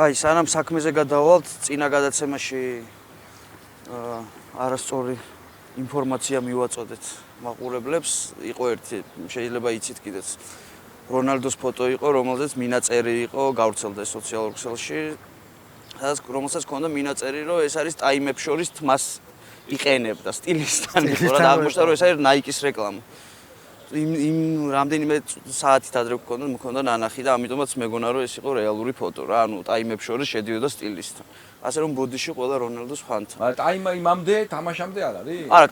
აი, სანამ საქმეზე გადავალთ, წინა გადაცემაში არასწორი ინფორმაცია მივაწოდეთ მაყურებლებს. იყო ერთი, შეიძლება იცით კიდეც, რონალდოს ფოტო იყო, რომელზეც მინაწერი იყო, გავრცელდა სოციალურ ქსელში, რომელსაც ჰქონდა მინაწერი, რომ ეს არის ტაიმებს შორის თმას იყენებდა, სტილისტანი იყო და აღმოჩნდა, რომ ეს არის Nike-ის რეკლამა. იმ რამდენიმე საათით ადრე მქონდა ნანახი და ამიტომაც მეგონა რომ ეს იყო რეალური ფოტო რა, ანუ ტაიმებს შორის შედიოდა სტილისტთან. ასე რომ ბოდიში ყველა რონალდოს ფანთა. მაგრამ ტაიმა იმამდე თამაშამდე არ არის? არა,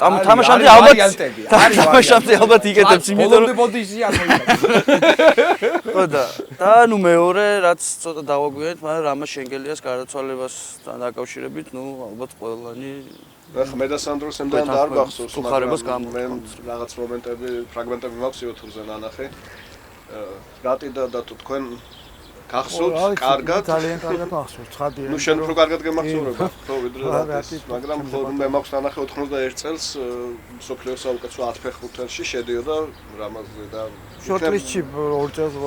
თამაშამდე ალბათ იკეთებს, იმიტომ რომ ბოდიში არ მოიგებს. ხო და ნუ მეორე რაც ცოტა დავაგვიანეთ, მაგრამ რამა შენგელიას გარდაცვალებასთან დაკავშირებით, ნუ ალბათ ყველანი მე და სანდრო სემდან არ გახსოვს, მაგრამ მე რაღაც მომენტები, ფრაგმენტები მაქვს YouTube-ზე ნანახი. რატი და თუ თქვენ გახსოვთ, კარგად? ძალიან კარგად მახსოვს, ცხადია. ნუ შენ უფრო კარგად გემახსოვრება, ხო, ვიდრე რატის, მაგრამ მე მაქვს ნანახი 91 წელს მსოფლიოს საუკეთესო 10 ფეხბურთელში შედიოდა რამაზე და შორტლისტში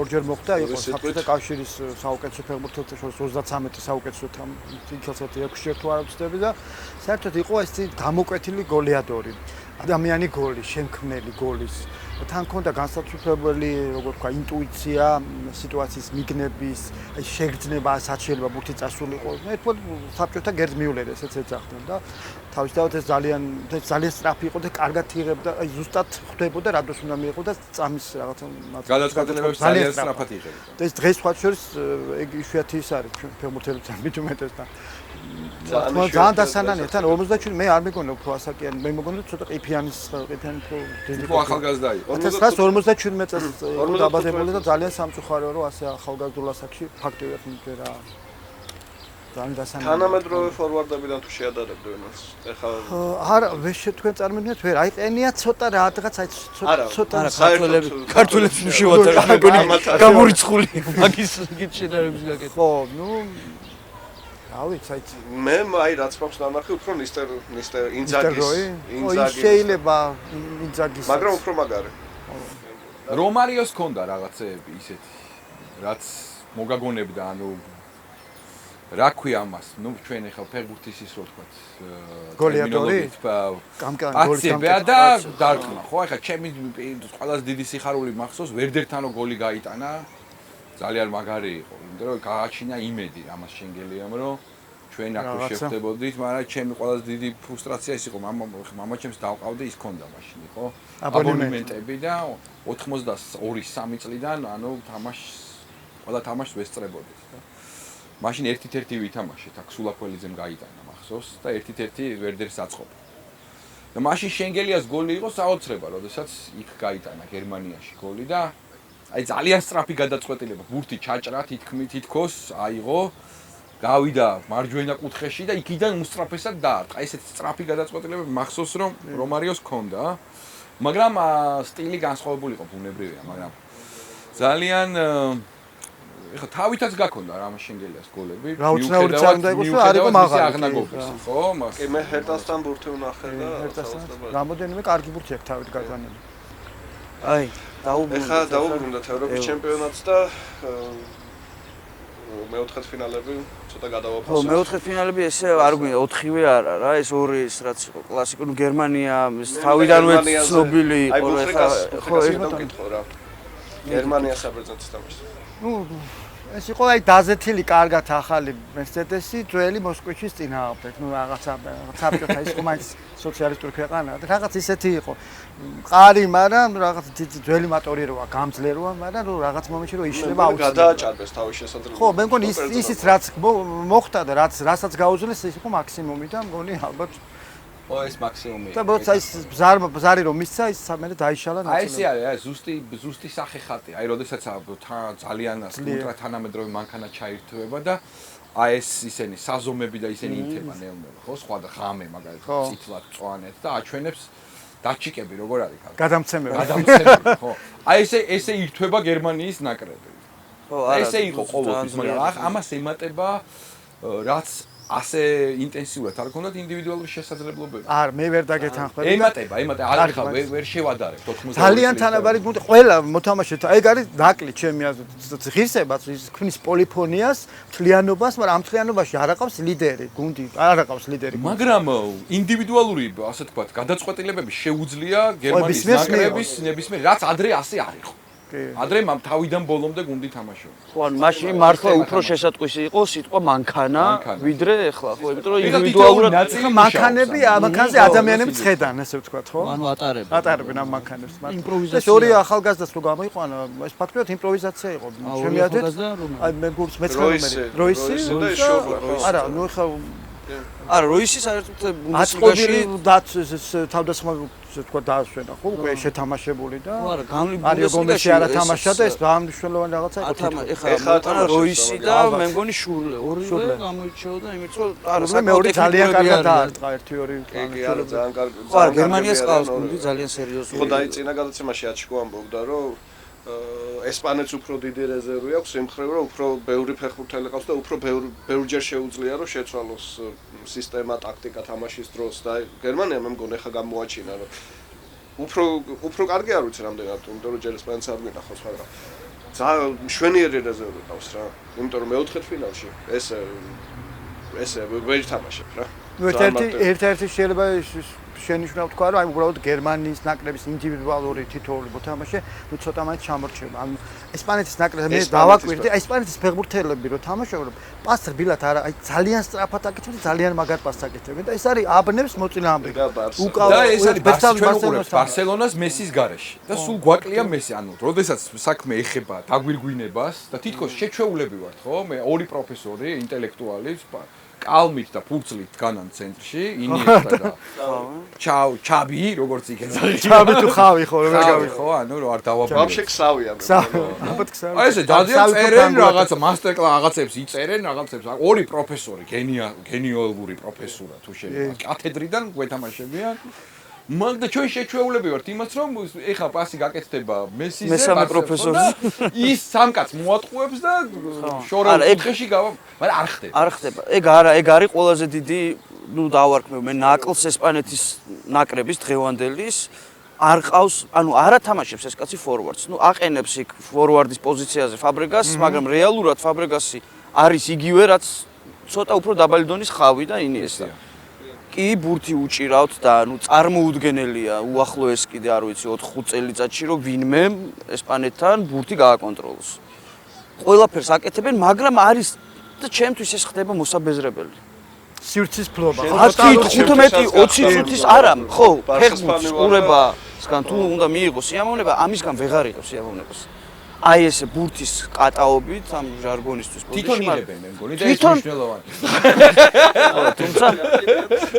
ორჯერ მოხდა, იყო საბჭოთა კავშირის საუკეთესო ფეხბურთელთა შორის 33 საუკეთესო თამაშით 6-ჯერ თუ არ ვცდები და საერთოდ იყო ეს გამოკვეთილი გოლეადორი. ადამიანი გოლი, შემქმნელი გოლის. თან ქონდა განსაცვიფრებელი, როგორ ვთქვა, ინტუიცია, სიტუაციის მიგნების, შეგრძნება, საჩიელება ბურთი წასულიყო. ერთბოლ საბჭოთა გერდ მიულერ ესეც ეძახდნენ და თავისთავად ეს ძალიან სწრაფი იყო და კარგად იღებდა, აი ზუსტად ხვდებოდა რა დროს უნდა მიიღო და წამის რაღაცა გადაწყვეტილებებს ძალიან სწრაფად იღებდა. და ეს დღეს სხვა შორის ეგ იშვიათი ის არის ფეხბურთელებთან მით უმეტესთან. ძალიან დასანანიებთან 57 მე არ მეგონა უფრო ასაკიანი, მე მეგონა ცოტა ყიფიანი უფრო დიდი ახალგაზრდა იყო. 1957 წელს იყო დაბადებული და ძალიან სამწუხაროა რომ ასე ახალგაზრდულ ასაკში ფაქტიურად მიგე რა. ძალიან დასანანია. თანამედროვე ფორვარდებიდან თუ შეადარებდნენ ეს. ეხლა არა, თქვენ წარმოვიდგინეთ, ვერ აი ყენია ცოტა რაღაც აი ცოტა ქართველებს მშევატარ მეგონი გამორიცხული მაგის შედარების გაკეთება. ხო, ნუ ავიც აი მე აი რაც მაქვს ნანახი უფრო ნისტერ ინძაგის შეიძლება ინძაგის მაგრამ უფრო მაგარი რომარიოს ქონდა რაღაცეები ისეთი რაც მოგაგონებდა ანუ რა ქვია ამას ნუ ჩვენ ახლა ფეხბურთის ის რო თქვა გოლეადორი აცებია და დარტყმა ხო ახლა ჩემი ყველაზე დიდი სიხარული მახსოვს ვერდერთანო გოლი გაიტანა ძალიან მაგარი იყო იმიტომ რომ გააჩინა იმედი ამას შენგელიამ რომ ჩვენ აქ შევხვდებოდით მაგრამ ჩემი ყველაზე დიდი ფრუსტრაცია ის იყო მამა ჩემს დავყავდი ის ქონდა მაშინ იყო აბონემენტები და 82-3 წლიდან ანუ ყველა თამაშს ვესწრებოდით და მაშინ ერთ-ერთი ვითამაშეთ აქ სულაქველიძემ გაიტანა მახსოვს და ერთ-ერთი ვერდერს აწყობა და მაშინ შენგელიას გოლი იყო საოცრება როდესაც იქ გაიტანა გერმანიაში გოლი და აი ძალიან სწრაფი გადაწყვეტილება ბურთი ჩაჭრა თითქოს აიღო გავიდა მარჯვენა კუთხეში და იქიდან უსწრაფესად დაარტყა ესეთი სწრაფი გადაწყვეტილება მახსოვს რომ რომარიოს ქონდა მაგრამ სტილი განსხვავებული იყო ბუნებრივია მაგრამ ძალიან ეხლა თავითაც გაქონდა რა შენგელიას გოლები მიუხედავად არ უნდა იყოს რომ არ იყო მაღალი აღნაგობის ხო მას კი მე ჰერტასთან ბურთი ვნახე და რამოდენიმე კარგი ბურთი აქვს თავით გაგანილი აი ეხლა დაუბრუნდათ ევროპის ჩემპიონატს და მეოთხედფინალები ცოტა გადავაფასოთ. ხო, მეოთხედფინალები ესე არ გვინდა 4-ვე არა რა, ეს ორი ის რაც იყო კლასიკურ გერმანია, თავიდანვე ცნობილი იყო ეხლა ხო ეს გითხო რა. გერმანია საბერძნეთის თამაში. ნუ ეს იყო აი დაზეთილი კარგად ახალი მერსედესი ძველი მოსკოვის წინააღმდეგ. ნუ რაღაცა საბჭოთა ის იყო მაინც სოციალისტური ქვეყანა და რაღაც ისეთი იყო. მყარი, მაგრამ რაღაც ძველი მოტორი როა, გამძლე როა, მაგრამ ნუ რაღაც მომენტში რო იშლება აუცილებლად. გადააჭარბეს თავის შესაძლებლობა. ხო, მე მგონი ისიც რაც მოხდა და რასაც გაუძლეს ის იყო მაქსიმუმი და მგონი ალბათ ხო ეს მაქსიმუმი. და როცა ის ბზარი რომ მისცა, ის სამერე დაიშალა ნაწილად. აი ესე არის, აი ზუსტი სახე ხატი. აი როდესაც ძალიან ultra თანამედროვე მანქანა ჩაირთვება და აი ეს ისენი საზომები და ისენი ინთება ნელ-ნელა, ხო, სხვა და ღამე მაგალითად ციტლად წვანეთ და აჩვენებს დაჩიკები როგორ არის ხალხი? გადამცემები, ხო. აი ესე ირთვება გერმანიის ნაკრები. ესე იყო ყოველთვის, მაგრამ ამას ემატება რაც ასე ინტენსიურად არ გქონდათ ინდივიდუალური შესაძლებლობები. არ, მე ვერ დაგეთანხმები. ემატება, არ ვერ შევადარებ 80. ძალიან თანაბარი გუნდი, ყველა მოთამაშეთა, ეგ არის ნაკლი ჩემი აზრით, ღირსებას, ის ქმნის პოლიფონიას, მთლიანობას, მაგრამ ამ მთლიანობაში არ აყავს ლიდერი, გუნდი არ აყავს ლიდერი. მაგრამ ინდივიდუალური, ასე თქვათ, გადაწყვეტილებები შეუძლია გერმანიის ნაკრების ნებისმიერ, რაც ადრე ასე არ იყო. ადრე თავიდან ბოლომდე გუნდი თამაშობდა. ხო, ან მაშინ მართლა უფრო შესატყვისი იყო სიტყვა მანქანა, ვიდრე ეხლა, ხო, იმიტომ რომ ინდივიდუალურად მანქანები, მანქანზე ადამიანები ცხედან, ესე ვთქვათ, ხო? ანუ ატარებენ. ატარებენ ამ მანქანებს. იმპროვიზაცია. ეს ორი ახალგაზრდას რო გამოიყვანა, ეს ფაქტობრივად იმპროვიზაცია იყო. ჩემი აზრით, აი მე გურს მეცხრე ნომერი. როისი და შორვა. არა, ნუ ხა არა, როისი საერთოდ ბუნდესლიგაში თავდასხმა თქვა დაასვენა, ხო? უკვე შეთამაშებული და არა, განვლილი არიო გომეში არა თამაშა და ეს გამმნიშვნელოვანი რაღაცა იყო. ეხლა როისი და მე მგონი შურლე, ორივე გამოირჩეოდა იმით, რომ არა, მეორე ძალიან კარგად დაარტყა 1-2 კი, არა, ძალიან კარგი. არა, გერმანიას ყავს გუნდი ძალიან სერიოზული. ხო, დაიწინა გადაცემაში აჩიკო ამბობდა, რომ ესპანეთს უფრო დიდი რეზერვი აქვს, იმ მხრივ რომ უფრო ბევრი ფეხბურთელი ყავს და უფრო ბევრჯერ შეუძლია რომ შეცვალოს სისტემა, ტაქტიკა თამაშის დროს და გერმანია მე მგონი ხა გამოაჩინა რომ უფრო კარგი არ ვიცი რამდენად, იმიტომ რომ ჯერ ესპანეთს არ გინახავს, მაგრამ ძალიან მშვენიერი რეზერვი ყავს რა. იმიტომ რომ მეოთხედფინალში ეს ვერ თამაშებ რა. ნუ ერთ-ერთი შეიძლება შენიშნავ თქვა რომ აი უბრალოდ გერმანიის ნაკრების ინდივიდუალური თითოეული მოთამაშე ნუ ცოტა მაინც ჩამორჩება. ანუ ესპანეთის ნაკრები მე დავაკვირდი, აი ესპანეთის ფეხბურთელები რო თამაშობენ, პასს რბილად არა, აი ძალიან სწრაფად აკეთებენ, ძალიან მაგარ პასს აკეთებენ და ეს არის აბნევს მოწინააღმდეგე. და ეს არის ბარსელონას მესის გარეშე. და სულ გვაკლია მესი, ანუ როდესაც საქმე ეხება დაგვირგვინებას და თითქოს შეჩვეულები ვართ, ხო? მე ორი პროფესორი, ინტელექტუალი კალმით და ფურცლით დგანან ცენტრში, ინიესტა და ჩაბი, როგორც იქნება. ჩაბი თუ ხავი ხო, ვერ გავიხო, ანუ რო არ დავაბილო. ვაფშე ქსავია. ალბათ ქსავი. აი ესე ძალიან წერენ რაღაცა მასტერკლას რაღაცებს იწერენ, რაღაცებს. ორი პროფესორი, გენიალური პროფესორა თუ შეიძლება. კათედრიდან გვეთამაშებიან. მაგ და ჩვენ შეჩვეულები ვართ იმას რომ ეხა პასი გაკეთდება მესიზე მესამე პროფესორს ის სამკაც მოატყუებს და შორეულ კუთხეში გავა, მაგრამ არ ხდება. არ ხდება. ეგ არის ყველაზე დიდი, ნუ დავარქმევ მე ნაკლს ესპანეთის ნაკრების დღევანდელის არ ყავს, ანუ არა თამაშობს ეს კაცი ფორვარდს. ნუ აყენებს იქ ფორვარდის პოზიციაზე ფაბრეგასს, მაგრამ რეალურად ფაბრეგასი არის იგივე რაც ცოტა უფრო დაბალი დონის ხავი და ინიესტა. კი ბურთი უჭირავთ და ანუ წარმოუდგენელია უახლოეს კიდე არ ვიცი 4-5 წელიწადში რომ ვინმე ესპანეთთან ბურთი გააკონტროლოს. ყველაფერს აკეთებენ, მაგრამ არის და ჩემთვის ეს ხდება მოსაბეზრებელი. სივრცის ფლობა. 15-20 წუთის არა, ხო, ფეხბურთს ყურებასგან თუ უნდა მიიღოს სიამოვნება, ამისგან ვეღარ იღებს სიამოვნებას. აი ესე ბურთის ყატაობით ამ ჟარგონისთვის თვითონ იღებენ მე მგონი და ეს მნიშვნელოვანი. თუმცა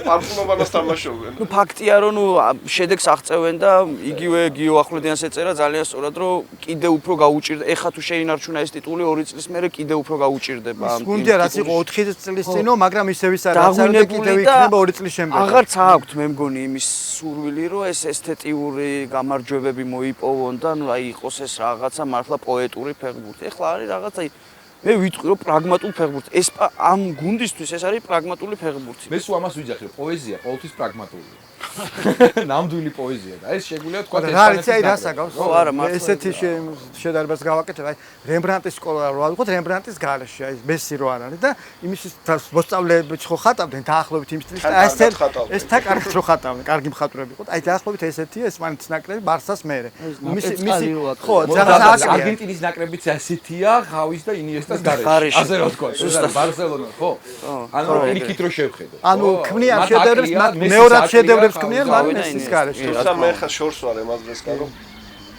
პარფუმობანას თამაშობენ. ნუ ფაქტია რომ ნუ შედეგს აღწევენ და იგივე გიო ახვლედიანს ეწერა ძალიან სწორად რომ კიდე უფრო გაუჭირდა. ეხა თუ შეინარჩუნა ეს ტიტული 2 წლის მერე კიდე უფრო გაუჭირდება. გუნდია რაც იყო 4 წლის წინო, მაგრამ ისევ ის არის, რაც კიდევ იქნება 2 წლის შემდეგ. აღარც აქვთ მე მგონი იმის სურვილი რომ ეს ესთეტიური გამარჯვებები მოიპოვონ და ნუ აი იყოს ეს რაღაცა მართლა პოეტური ფეხბურთი. ეხლა არის რაღაც აი მე ვიტყვი რომ პრაგმატული ფეხბურთი. ეს ამ გუნდისთვის ეს არის პრაგმატული ფეხბურთი. მე სულ ამას ვიძახი, პოეზია ყოველთვის პრაგმატულია. ნამდვილი პოეზია და ეს შეგვიძლია თქვა ეს რა არის აი რასაგავს? ხო, არა, მართლა ესეთი შედარებას გავაკეთებ, აი რემბრანდტის სკოლა რო ავიღოთ, რემბრანდტის გარეშე, აი მესი რო არ არის და იმის მოსწავლეები ხო ხატავდნენ დაახლოებით იმ სტილში და ეს თა კარგად რო ხატავდნენ, კარგი მხატვრები იყო. აი დაახლოებით ესეთია ესპანეთის ნაკრები ბარსას მერე. მისი ხო, ძალიან არგენტინის ნაკრებიც ასეთია, ხავის და ინიესტას გარეშე. ასე რო თქვა, ბარსელონა, ხო? ანუ იქით რო შევხედო. ანუ ქმნიან შედევრებს, მეორად შედევრებს ქმნიან, მაგრამ ეს გარეშე. თუმცა მე ხა შორს ვარ ემაზრესკა რომ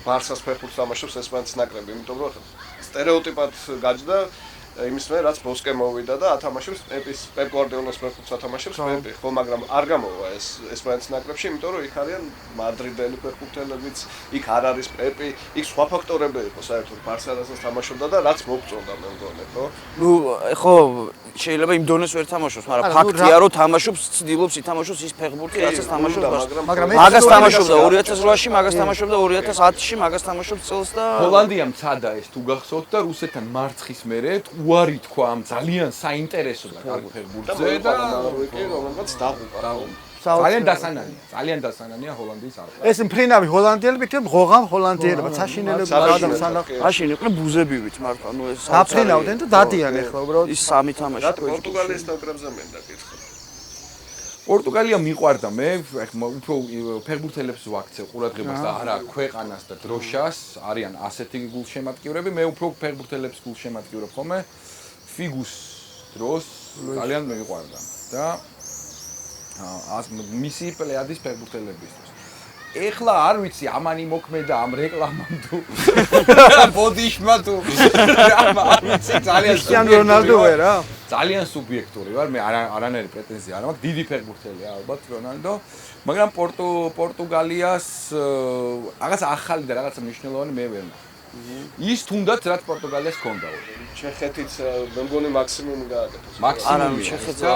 ბარსას ფეხბურთს თამაშობს ესპანეთის ნაკრები, იმიტომ რომ სტერეოტიპად გაჯდა იმის მე რაც ბოსკე მოვიდა და ათამაშებს პეპ გვარდიოლას ფეხბურთს ათამაშებს პეპი, ხო, მაგრამ არ გამოვა ეს მაინც ნაკრებში, იმიტომ რომ იქ არიან მადრიდელი ფეხბურთელებიც, იქ არ არის პეპი, იქ სხვა ფაქტორები იყო საერთოდ ბარსელონასაც თამაშობდა და რაც მოგწონდა მე მგონი, ხო? ნუ ხო შეიძლება იმ დონეს ვერ თამაშობს, მაგრამ ფაქტია რომ თამაშობს, ცდილობს ითამაშოს ის ფეხბურთი, რასაც თამაშობს. მაგას თამაშობდა 2008-ში, მაგას თამაშობდა 2010-ში, მაგას თამაშობს წელს და ჰოლანდიამ ცადა ეს თუ გახსოვთ და რუსეთთან მარცხის მერე უარი თქვა ამ ძალიან საინტერესო და კარგ ფეხბურთზე და რომელმაც დაღუპა. ძალიან დასანანია ჰოლანდიის არყა. ეს მფრინავი ჰოლანდიელები თუ მღოღამ ჰოლანდიელებმა საშინელები აშენ იყვნენ ბუზებივით მართლა, ნუ ეს დაფრინავდნენ და დადიან ახლა უბრალოდ ის სამი თამაში რა პორტუგალიის ნაკრებზე მინდა კითხო. პორტუგალია მიყვარდა მე, უფრო ფეხბურთელებს ვაქცევ ყურადღებას და არა ქვეყანას და დროშას, არიან ასეთი გულშემატკივრები, მე უფრო ფეხბურთელებს გულშემატკივრებ ხოლმე. ფიგუს დროს ძალიან მიყვარდა და მისი პლეადის ფეხბურთელებისთვის. ეხლა არ ვიცი ამანი მოქმედა ამ რეკლამამ თუ ბოდიშმა თუ არ ვიცი ძალიან კრისტიანო რონალდო ვერა? ძალიან სუბიექტური ვარ, მე არანაირი პრეტენზია არ მაქვს, დიდი ფეხბურთელია ალბათ რონალდო, მაგრამ პორტუგალიას რაღაც ახალი და რაღაც მნიშვნელოვანი მე ვერ მაქვს. ის თუნდაც რაც პორტუგალიას ჰქონდა. ჩეხეთიც მე მგონი მაქსიმუმი გააკეთეს. მაქსიმუმი ჩეხეთსა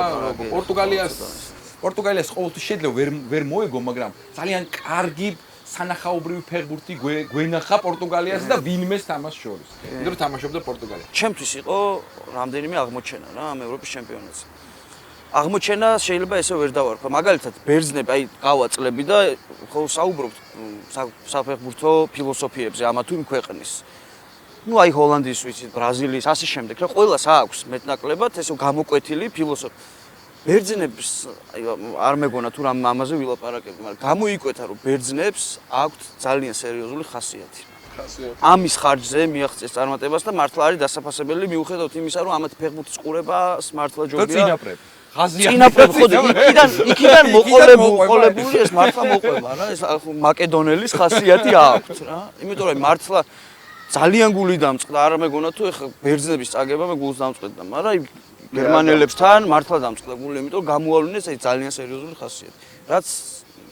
პორტუგალიას ყოველთვის შეიძლება ვერ მოეგო, მაგრამ ძალიან კარგი სანახაობრივი ფეხბურთი გვენახა პორტუგალიას და ვინმეს თამაშ შორის. იმიტომ რომ თამაშობდა პორტუგალია. ჩემთვის იყო რამდენიმე აღმოჩენა რა ამ ევროპის ჩემპიონატზე. აღმოჩენა შეიძლება ესე ვერ დავარქვა. მაგალითად, ბერძნები აი გავაწლები და ხო საუბრობთ საფეხბურთო ფილოსოფიებზე ამა თუ იმ ქვეყნის. ნუ აი ჰოლანდიის ვიცით, ბრაზილიის, ასე შემდეგ, რა ყველას აქვს მეტნაკლებად ესე გამოკვეთილი ფილოსოფია. ბერძნებს არ მეგონა თუ რამ ამაზე ვილაპარაკებ, მაგრამ გამოიკვეთა რომ ბერძნებს აქვთ ძალიან სერიოზული ხასიათი. ამის ხარჯზე მიაღწიეს წარმატებას და მართლა არის დასაფასებელი მიუხედავად იმისა, რომ ამათი ფეხბურთის ყურებას მართლა ჯობია. წინაპრები ხო იქიდან მოყოლებული ეს მართლა მოყვება რა, ეს მაკედონელის ხასიათი აქვთ რა. იმიტომ რომ მართლა ძალიან გული დამწყდა, არ მეგონა თუ ეხა ბერძნების წაგება მე გულს დამწყდა, მაგრამ გერმანელებთან მართლა დამწყდა გული, იმიტომ რომ გამოავლინეს აი ძალიან სერიოზული ხასიათი. რაც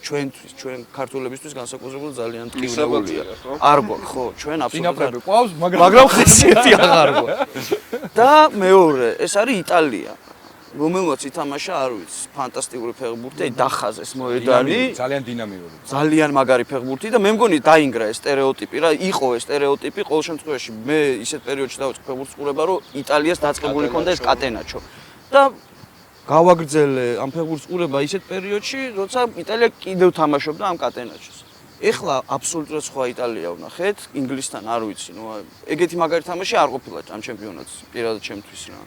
ჩვენ ქართველებისთვის განსაკუთრებულად ძალიან ტკივილია. არ გვაქვს ხო, ჩვენ აბსოლუტურად ყავს, მაგრამ ხასიათი აღარ გვაქვს. და მეორე, ეს არის იტალია. რომელმაც ითამაშა, არ ვიცი, ფანტასტიკური ფეხბურთი, აი დახაზეს მოედანი, ძალიან დინამიური. ძალიან მაგარი ფეხბურთი და მე მგონი დაინგრა ეს სტერეოტიპი რა, იყო ეს სტერეოტიპი, ყოველ შემთხვევაში მე ისეთ პერიოდში დავიწყე ფეხბურთს ყურება, რომ იტალიას დაწყებული ჰქონდა ეს კატენაჩო. და გავაგრძელე ამ ფეხბურთს ყურება ისეთ პერიოდში, როცა იტალია კიდევ თამაშობდა ამ კატენაჩოს. ეხლა აბსოლუტურად სხვა იტალია ვნახეთ, ინგლისთან არ ვიცი, ნუ ეგეთი მაგარი თამაში არ ყოფილა ამ ჩემპიონატს პირადად ჩემთვის რა.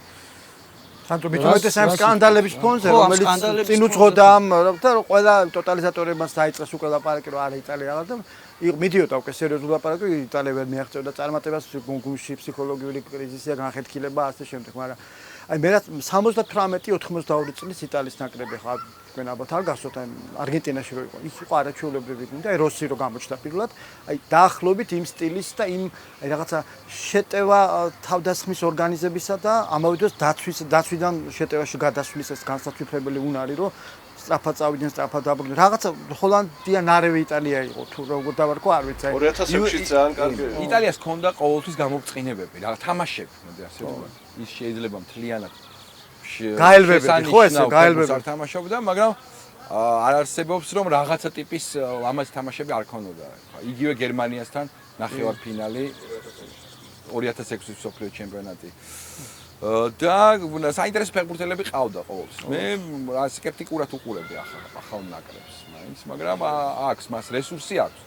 სანტო მithumetes ამ სკანდალების ფონზე, რომელიც წინ უძღოდა ამ და ყველა ტოტალიზატორებმაც დაიწყეს უკვე ლაპარაკი, რომ არა იტალია აღარ და მიდიოდა უკვე სერიოზული ლაპარაკი, იტალია ვერ მიაღწევდა წარმატებას, გუნდში ფსიქოლოგიური კრიზისია, განხეთქილება ასე შემდეგ, მაგრამ აი მე რაც 78-92 წლის იტალიის ნაკრები ხა თქვენ ალბათ არ გასწოთ აი არგენტინაში რო იყო ის იყო არაჩვეულებრივი გუნდი აი როსი რო გამოჩნდა პირველად აი დაახლოებით იმ სტილის და იმ აი რაღაცა შეტევა თავდასხმის ორგანიზებისა და ამავე დროს დაცვიდან შეტევაში გადასვლის ეს განსაცვიფრებელი უნარი რომ სწრაფად წავიდნენ სწრაფად დაბრუნდნენ რაღაცა ჰოლანდია ნარევი იტალია იყო თუ როგორ დავარქვა არ ვიცი აი 2006-ში ძალიან კარგი იტალიას ჰქონდა ყოველთვის გამოფრწყინებები რა თამაშები მოდი ასე ვთქვა ის შეიძლება მთლიანად გაელვებები ხო ესე გაელვებები არ თამაშობდა მაგრამ არ არსებობს რომ რაღაცა ტიპის ამას თამაშები არ ქონოდა ხა იგივე გერმანიასთან ნახევარფინალი 2006 მსოფლიო ჩემპიონატი და საინტერესო ფეხბურთელები ყავდა ყოველთვის. მე სკეპტიკურად უყურებდი ახალ ნაკრებს, მაინც, მაგრამ აქვს მას რესურსი აქვს.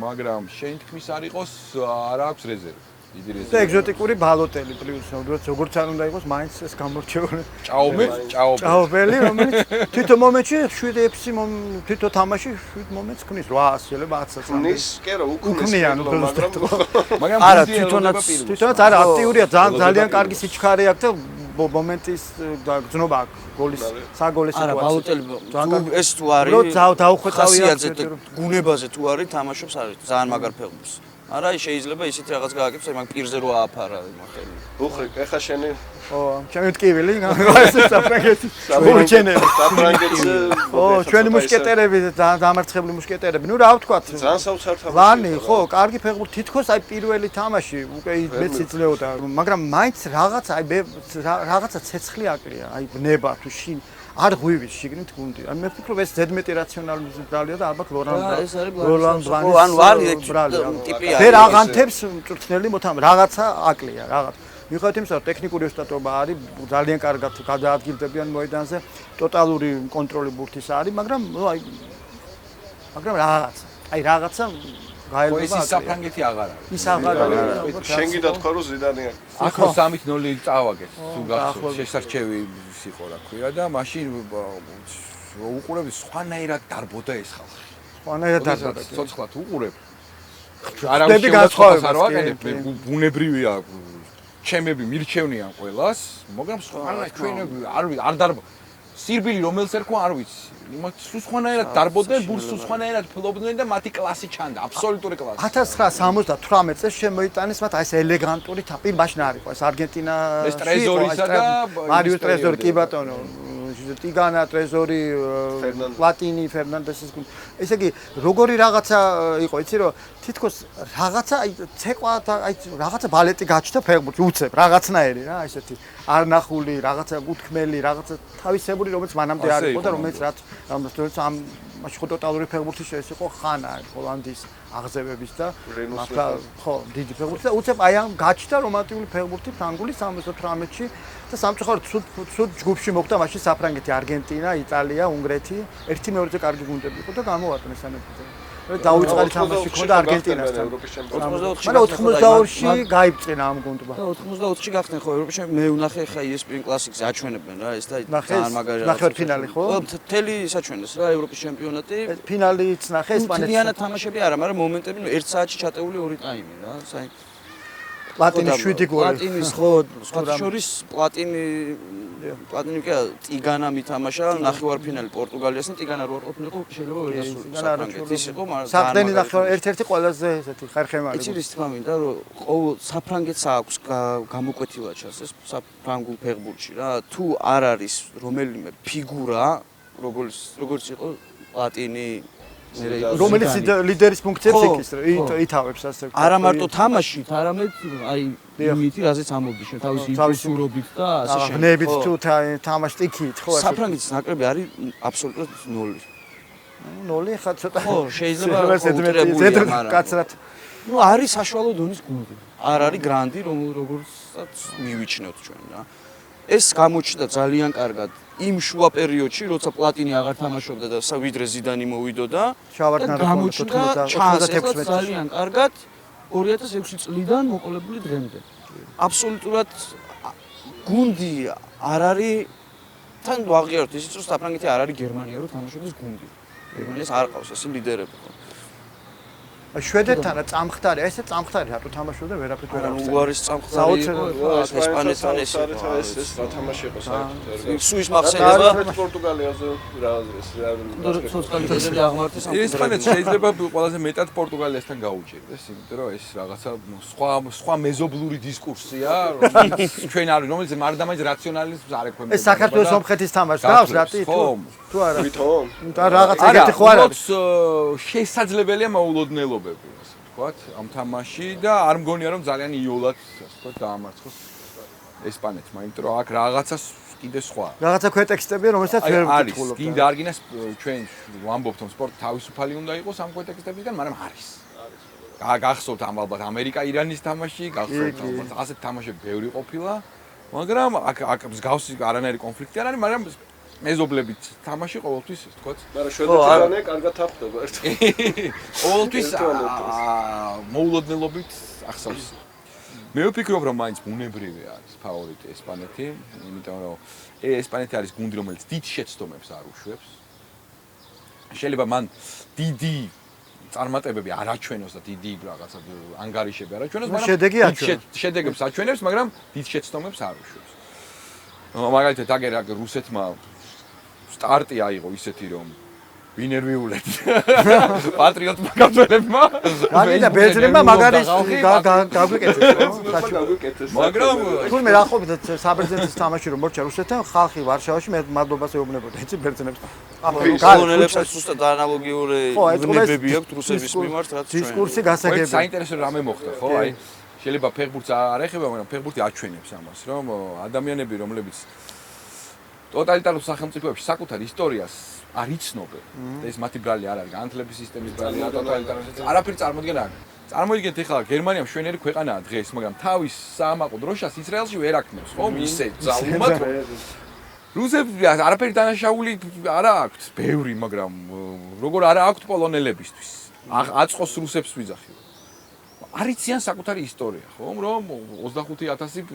მაგრამ შენ თქმის არ იყოს, არ აქვს რეზერვი. დიდი რეზერვი. და ეგზოტიკური ბალოტელი პლუს, როგორც არ უნდა იყოს, მაინც ეს გამორჩეული. ჭაობელი, რომელიც თვითონ მომენტში 7-6 თვითონ თამაში 7 მომენტს ქნის 800 შეიძლება 1000-ს. ქნის, კი რა, უქმნიან, მაგრამ არა, თვითონაც არა, აქტიურია, ძალიან კარგი სიჩქარე აქვს და მომენტის გზნობა აქვს გოლის საგოლე სიტუაცია. არა, ბალოტელი ეს თუ არის დაუხვეწავია გუნებაზე თუ არის თამაშობს არის ძალიან მაგარ ფეხბურთს. არა, შეიძლება ისეთი რაღაც გააკეთოს, აი მაგ პირზე რო ააფარა მაგელი. უხრიკ, ეხა შენი ჩემი ტკივილი, ეს საფრანგეთი. საფრანგეთს ჩვენი მუშკეტერები დამარცხებული მუშკეტერები. ნუ რა ვთქვათ? ძალიან საოცარ თამაში. ლანი, ხო, კარგი ფეხბურთი, თითქოს აი პირველი თამაში უკვე მეც იძლეოდა, მაგრამ მაინც რაღაცა ცეცხლი აკლია, აი ბნება თუ შინ არ ღვივის შიგნით გუნდი. ან მე ვფიქრობ ეს ზედმეტი რაციონალური ბრალია და ალბათ როლან ბანის ბრალია. ვერ აღანთებს მწვრთნელი მოთამაშე, რაღაცა აკლია, რაღაც. მიუხედავად იმისა, რომ ტექნიკური ოსტატობა არის, ძალიან კარგად გადაადგილდებიან მოედანზე, ტოტალური კონტროლი ბურთის არის, მაგრამ რაღაცა გაელვება. ის საფრანგეთი აღარ არის. ის აღარ არის. შენ გინდა თქვა რომ ზიდანია. აქო 3-0 წავაგეთ. თუ გახსოვს, შესარჩევი იყო რა ქვია და მაშინ უყურები სხვანაირად დარბოდა ეს ხალხი. სხვანაირად დარბოდა. ცოცხლად უყურებ. არავის განსხვავებას არ ვაკეთებ, მე ბუნებრივია. ჩემები მირჩევნიან ყველას, მაგრამ სხვანაირად ჩვენები არ დარბო. სირბილი რომელს ერქვა არ ვიცი. იმათ სხვანაირად დარბოდნენ, ბურს სხვანაირად ფლობდნენ და მათი კლასი ჩანდა, აბსოლუტური კლასი. 1978 წელს შემოიტანეს მათ აი ეს ელეგანტური თაფი, მაშინ არ იყო ეს არგენტინა ეს ტრეზორისა და მარიუს ტრეზორი, კი ბატონო. ტიგანა ტრეზორი, პლატინი, ფერნანდესის გუნდი. ესე იგი, როგორი რაღაცა იყო, იცი რომ თითქოს რაღაცა აი ცეკვა და აი რაღაცა ბალეტი გაჩნდა ფეხბურთში, უცებ რაღაცნაირი რა, ესეთი არნახული, რაღაცა უთქმელი, რაღაცა თავისებური, რომელიც მანამდე არ იყო და რომელიც რაც ამ მაშინ ხო ტოტალური ფეხბურთი ეს იყო ხანა ჰოლანდიის აღზევების და მართლა ხო დიდი ფეხბურთი და უცებ აი ამ გაჩნდა რომანტიკული ფეხბურთი ფრანგული 78-ში და სამწუხაროდ ცუდ ჯგუფში მოხვდა მაშინ საფრანგეთი, არგენტინა, იტალია, უნგრეთი, ერთი მეორეზე კარგი გუნდები იყო და გამოვარდნეს ამებიძე. დაუწყალი თამაში ქონდა არგენტინასთან. 82-ში გაიბწინა ამ გუნდმა. და 84-ში გახდნენ ხო ევროპაში მე ვნახე ხა ESPN Classics აჩვენებენ რა ეს და ძალიან მაგარი ნახე ფინალი ხო? მთელი საჩვენეს რა ევროპის ჩემპიონატი. ფინალიც ნახე ესპანეთს. მთლიანად თამაშები არა, მაგრამ მომენტები 1 საათში ჩატეული 2 ტაიმი რა. პლატინის 7 გოლი. პლატინის ხო, სხვა შორის პლატინი კი ტიგანა მითამაშა ნახევარფინალი პორტუგალიასთან ტიგანა რო არ ყოფილიყო შეიძლება ვერ დასრულდა საფრანგეთი ის იყო მაგრამ საფრენი ნახევარ ერთ-ერთი ყველაზე ესეთი ხერხემალი. იცი რის თქმა მინდა რომ ყოველ საფრანგეთს აქვს გამოკვეთილად ჩას ეს საფრანგულ ფეხბურთში რა თუ არ არის რომელიმე ფიგურა როგორც იყო პლატინი რომელიც ლიდერის ფუნქციებს ითავებს ასე ვთქვათ. არა მარტო თამაშით, არამედ აი იმით, რაზეც ამბობდი შენ თავისი სურობით და ასე შემდეგ. ნებით თუ თამაშ სტიქით, ხო ასე. საფრანგეთის ნაკრები არის აბსოლუტურად 0. 0 ხა ცოტა. ხო, შეიძლება ზედმეტი კაცრად. ნუ არის საშუალო დონის გუნდი. არ არის გრანდი, როგორცაც მივიჩნევთ ჩვენ რა. ეს გამოჩნდა ძალიან კარგად იმ შუა პერიოდში, როცა პლატინი აღარ თამაშობდა და ვიდრე ზიდანი მოვიდოდა და გამოჩნდა ძალიან კარგად 2006 წლიდან მოყოლებული დღემდე. აბსოლუტურად გუნდი არ არის თან ვაღიაროთ ისიც რომ საფრანგეთი არ არის გერმანია რო თამაშობს გუნდი. გერმანიას არ ყავს ეს ლიდერები. შვედეთთან წამხდარი, ესე წამხდარი რატო თამაშობდა ვერაფერს ვერ აქვს. უარის წამხდარი ესპანეთთან ეს რა თამაში იყო საერთოდ. სუის მახსენდება პორტუგალიაზე რა ცოცხალი აღმართეს ესპანეთს შეიძლება ყველაზე მეტად პორტუგალიასთან გაუჭირდეს, იმიტომ რომ ეს რაღაცა სხვა მეზობლური დისკურსია, რომელიც ჩვენ არის, რომელიც მარტო რაციონალიზმს არ ექვემდებარა. ეს საქართველოს სომხეთის თამაშს გავს რატი თუ არა. ვითომ? და რაღაც ეგეთი ხო არ არის. შესაძლებელია მოულოდნელობები, ასე ვთქვათ, ამ თამაში და არ მგონია რომ ძალიან იოლად, ასე ვთქვათ, დაამარცხოს ესპანეთმა, იმიტომ რომ აქ რაღაცას კიდე სხვა. რაღაცა ქვეტექსტებია, რომელსაც ვერ ვკითხულობ. არის, კიდე არ გინას ჩვენ ვამბობთ, რომ სპორტი თავისუფალი უნდა იყოს ამ ქვეტექსტებისგან, მაგრამ არის. გახსოვთ ამ ალბათ ამერიკა-ირანის თამაში, გახსოვთ ალბათ ასეთ თამაშები ბევრი ყოფილა, მაგრამ აქ მსგავსი არანაირი კონფლიქტი არ არის, მაგრამ მეზობლებით თამაში ყოველთვის ვთქვათ. მაგრამ შვედეთთან კარგად თახდება ერთად. ყოველთვის მოულოდნელობით ახსოვს. მე ვფიქრობ რომ მაინც ბუნებრივი არის ფავორიტი ესპანეთი, იმიტომ რომ ესპანეთი არის გუნდი რომელიც დიდ შეცდომებს არ უშვებს. შეიძლება მან დიდი წარმატებები არ აჩვენოს და დიდი რაღაცა ანგარიშები არ აჩვენოს, მაგრამ შედეგებს აჩვენებს, მაგრამ დიდ შეცდომებს არ უშვებს. მაგალითად აგერ რუსეთმა სტარტი აიღო ისეთი რომ ვინერვიულეთ. პატრიოტმა კაცოლებმა. განიდა ბერძნებმა მაგარი გაგვიკეთეს. მაგრამ თურმე რა ყოფილა საბერძნეთის თამაში რომ მორჩა რუსეთთან ხალხი ვარშავაში მე მადლობას ეუბნებოდა იცი ბერძნებს. გონელებსაც ზუსტად ანალოგიური ვნებები აქვს რუსების მიმართ რაც ჩვენ. დისკურსი გასაგებია. საინტერესო რამე მოხდა, ხო? აი შეიძლება ფეხბურთს არ ეხება, მაგრამ ფეხბურთი აჩვენებს ამას, რომ ადამიანები, რომლებიც ტოტალიტარულ სახელმწიფოებში საკუთარ ისტორიას არ იცნობენ. ეს მათი ბრალი არ არის, განათლების სისტემის ბრალი, ტოტალიტარული არაფერი წარმოიდგენ არ. წარმოიდგინეთ ახლა გერმანია მშვენიერი ქვეყანაა დღეს, მაგრამ თავის საამაყო დროშას ისრაელში ვერ აქნევს, ხო? ისე ძალუმატ. რუსებს არაფერი დანაშაული არ აქვს, ბევრი, მაგრამ როგორ არ აქვს პოლონელებისთვის. აწყოს რუსებს ვიძახი. არ იციან საკუთარი ისტორია, ხო? რომ 25000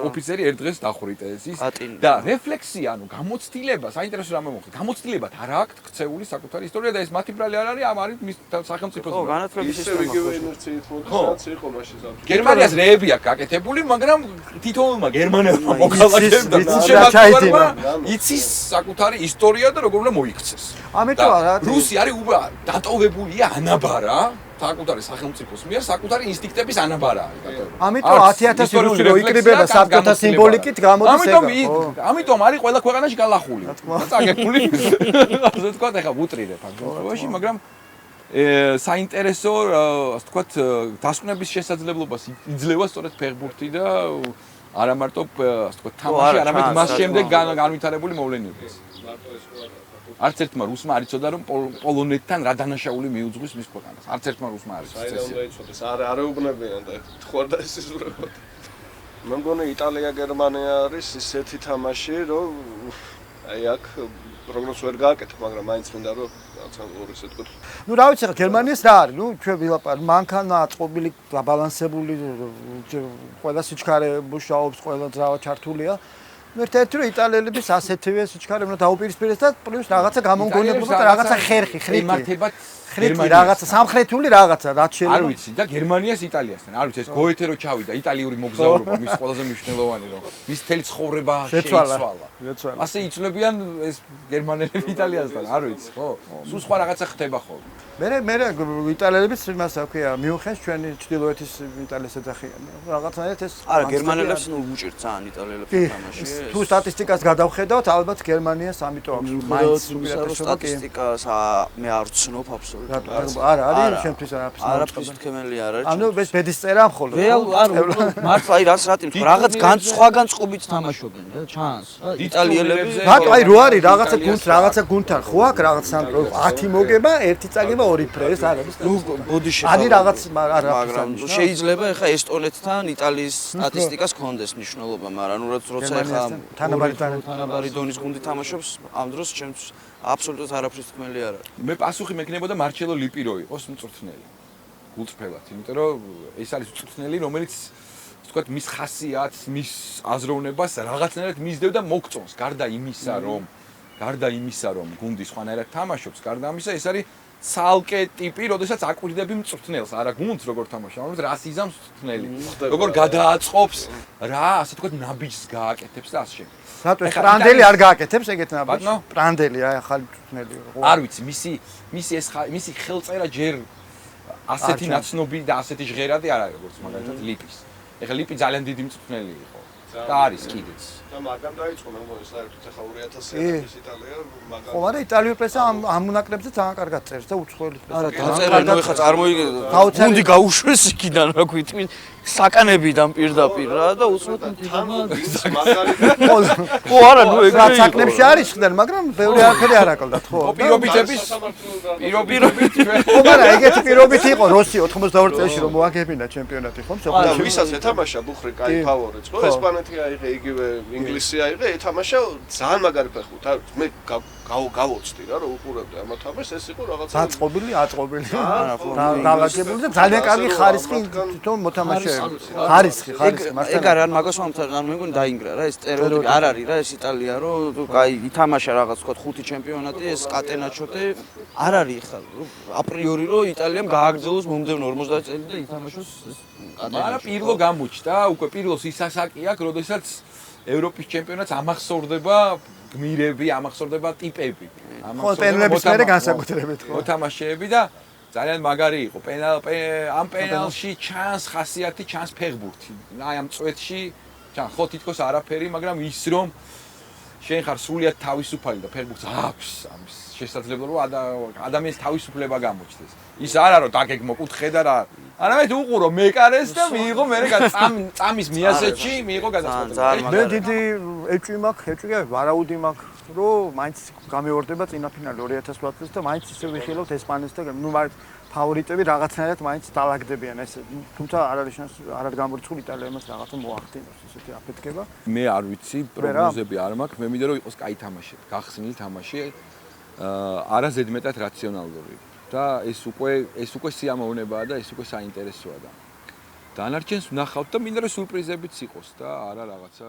ოფიცერი ერთ დღეს დახვრიტეს ის და რეფლექსია, ანუ გამოცდილება, საინტერესო რამე მოხდა. გამოცდილებად არ აქვს ქცეული საკუთარი ისტორია და ეს მათი ბრალი არ არის, ამ არის მის სახელმწიფოს. ხო, განათლების სისტემა იგივე ინერციით მოდის, იყო მაშინ ზამთარი. გერმანიას რეები აქვს გაკეთებული, მაგრამ თითოეულმა გერმანელმა მოქალაქეებმა იცის საკუთარი ისტორია და როგორ უნდა მოიქცეს. ამიტომ რა რუსი არის დატოვებულია ანაბარა საკუთარი სახელმწიფოს მიერ საკუთარი ინსტინქტების ანაბარა არის დატოვებული. ამიტომ 10000 რუსი რო იკრიბება საბჭოთა სიმბოლიკით გამოდის ეგა. ამიტომ არის ყველა ქვეყანაში გალახული. წაგებული. ასე თქვა ეხა ვუტრირებ ამბობაში, მაგრამ საინტერესო ასე თქვა დასკვნების შესაძლებლობას იძლევა სწორედ ფეხბურთი და არა მარტო ასე თქვა თამაში, არამედ მას შემდეგ განვითარებული მოვლენებიც. არც ერთმა რუსმა არ იცოდა რომ პოლონეთთან რა დანაშაული მიუძღვის მის ქვეყანას. არც ერთმა რუსმა არ იცოდა. საერთოდ უნდა იცოდეს, არ ეუბნებიან და თხოვდა ეს იზრდებოდა. მე მგონი იტალია გერმანია არის ისეთი თამაში, რომ აი აქ პროგნოზს ვერ გააკეთებ, მაგრამ მაინც მინდა რომ განსაკუთრებით ისე თქვა. ნუ რა ვიცი, გერმანიას რა არის? ნუ ჩვენ ვილაპარაკ, მანქანა აწყობილი, დაბალანსებული, ყველა სიჩქარე მუშაობს, ყველა ძრავა ჩართულია. ერთ-ერთი რომ იტალიელების ასეთივე სიჩქარე უნდა დაუპირისპირდეს და პლუს რაღაცა გამონგონებობა და რაღაცა ხერხი, ხრიკი, რაღაცა სამხრეთული რაღაცა, რაც შეიძლება. არ ვიცი და გერმანიას იტალიასთან. არ ვიცი ეს გოეთე რო ჩავიდა, იტალიური მოგზაურობა მის ყველაზე მნიშვნელოვანი რომ მის მთელი ცხოვრება შეიცვალა. ასე იცვლებიან ეს გერმანელები იტალიასთან, არ ვიცი, ხო? სულ სხვა რაღაცა ხდება ხოლმე. მე იტალიელებიც იმას აქვია, მიუხედავად ჩვენი ჩრდილოეთის იტალიას ეძახიან. რაღაცნაირად ეს არა, გერმანელებს ნუ უჭირთ ძალიან იტალიელებს თამაში. თუ სტატისტიკას გადავხედავთ, ალბათ გერმანიას ამიტომ აქვს მაინც სტატისტიკას მე არ ვცნობ აბსოლუტურად. არა, არის შემთთვის არაფრის თქმელი არ არის. ანუ ეს ბედისწერა მხოლოდ. მართლა აი რას რატი თქვა, რაღაც სხვა განწყობით თამაშობენ და ჩანს. იტალიელები რატო აი რო არის რაღაცა გუნდთან ხო აქვს რაღაც 10 მოგება, 1 წაგება 2 ფრე, ეს არ არის. ნუ ბოდიში არის რაღაც მაგრამ შეიძლება ეხა ესტონეთთან იტალიის სტატისტიკას გქონდეს მნიშვნელობა, მაგრამ ნუ როცა ეხა თანაბარი დონის გუნდი თამაშობს, ამ დროს ჩემთვის აბსოლუტურად არაფრის თქმელი არ არის. მე პასუხი მექნებოდა მარჩელო ლიპი რო იყოს მწვრთნელი. გულწრფელად, იმიტომ რომ ეს არის მწვრთნელი, რომელიც ვთქვათ, მის ხასიათს, მის აზროვნებას რაღაცნაირად მისდევდა მოგწონს, გარდა იმისა, რომ გუნდი სხვანაირად თამაშობს, გარდა ამისა, ეს არის ცალკე ტიპი, როდესაც აკვირდები მწვრთნელს, არა გუნდს როგორ თამაშობს, რას იზამს მწვრთნელი, როგორ გადააწყობს, რა, ასე ვთქვათ, ნაბიჯს გააკეთებს და ასე შემდეგ. რატო პრანდელი არ გააკეთებს ეგეთ ნაბიჯს? პრანდელი აი ახალი მწვრთნელი. არ ვიცი, მისი ხელწერა ჯერ ასეთი ნაცნობი და ასეთი ჟღერადი არ არის როგორც მაგალითად ლიპის. ეხლა ლიპი ძალიან დიდი მწვრთნელი იყო და არის კიდეც. და მაგამ დაიწყო მე მგონი საერთოდ ახლა 2000-იანის იტალია მაგამ. ხო, არა იტალიური პრესა ამ უნაკრებზე ძალიან კარგად წერს და უცხოელი პრესა. არა, დაწერა ნუ ეხლა წარმოიგეთ. გუნდი გაუშვეს იქიდან რა ქვია, საკანებიდან პირდაპირ რა და უცბად ხო არა ნუ ეგ საკნებში არის ხდენ, მაგრამ ბევრი არაფერი არ აკლდათ, ხო? პირობიტები ხო, მაგრამ ეგეთი პირობიტი იყო როსი 92 წელს რომ მოაგებინა ჩემპიონატი, ხო? და ვისაც ეთამაშა ბუხრი კაი ფავორიტს, ხო? ესპანეთი აიღე, იგივე ინგლისი აიღე, ეთამაშა ძალიან მაგარი ფეხბურთი. მე გავოცდი რა, რომ უყურებდი ამ თამაშს, ეს იყო რაღაცა აწყობილი. დაალაგებული და ძალიან კარგი ხარისხი თვითონ მოთამაშეები. ხარისხი, მასთან. ეგ არა, მაგას მომთანან მე მგონი დაინგრა რა, ეს სტერეოტიპი არ არის რა, ეს იტალია, რომ აი ითამაშა რაღაც თქვა 5 ჩემპიონატი, ეს კატენაჩოტე არ არის ხა, აპრიორი რომ იტალიამ გააგრძელოს მომდევნო 50 წელი და ითამაშოს კატენაჩოტე. არა, პირლო გამოჩნდა, უკვე პირლოს ის ასაკი აქვს, როდესაც ევროპის ჩემპიონატს ამახსოვრდება გმირები, ამახსოვრდება ტიპები. ხო, პენელების მერე განსაკუთრებით ხო. მოთამაშეები და ძალიან მაგარი იყო. ამ პენალში ჩანს ხასიათი, ჩანს ფეხბურთი. აი ამ წვეთში ჩან ხო თითქოს არაფერი, მაგრამ ის რომ შენ ხარ სრულიად თავისუფალი და ფეხბურთს აქვს ამის შესაძლებლობა რომ ადამიანის თავისუფლება გამოჩნდეს. ის არა რომ დაგეგმო კუთხე და რა. არამედ უყურო მეკარეს და მიიღო მე წამის მიასეთში მიიღო გადაწყვეტილება. მე დიდი ეჭვი მაქვს, ეჭვი ვარაუდი მაქვს, რომ მაინც გამეორდება წინაფინალი 2008 წელს და მაინც ისე ვიხილავთ ესპანეთს და ნუ ფავორიტები რაღაცნაირად მაინც დაალაგდებიან ეს. თუმცა არ არის შანსი, არ არის გამორიცხული იტალია მას რაღაცა მოახდინოს ესეთი აფეთქება. მე არ ვიცი, პროგნოზები არ მაქვს, მე მინდა რომ იყოს კაი თამაში, გახსნილი თამაში, არა ზედმეტად რაციონალური. და ეს უკვე სიამოვნებაა და ეს უკვე საინტერესოა და დანარჩენს ვნახავთ და მინდა რომ სურპრიზებიც იყოს და არა რაღაცა